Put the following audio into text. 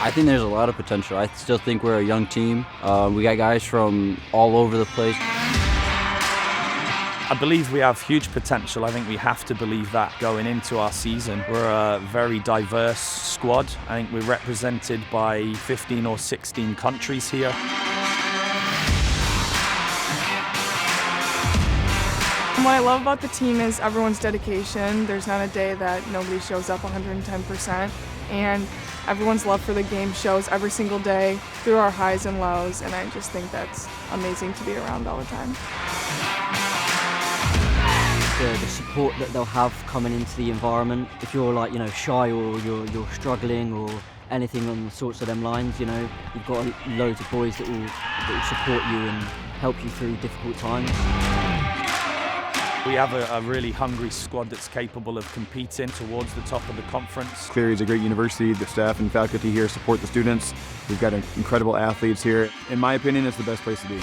I think there's a lot of potential. I still think we're a young team. We got guys from all over the place. I believe we have huge potential. I think we have to believe that going into our season. We're a very diverse squad. I think we're represented by 15 or 16 countries here. What I love about the team is everyone's dedication. There's not a day that nobody shows up 110%, and everyone's love for the game shows every single day through our highs and lows, and I just think that's amazing to be around all the time. The support that they'll have coming into the environment. If you're shy or you're struggling or anything on the sorts of them lines, you've got loads of boys that will support you and help you through difficult times. We have a really hungry squad that's capable of competing towards the top of the conference. Cleary is a great university. The staff and faculty here support the students. We've got incredible athletes here. In my opinion, it's the best place to be.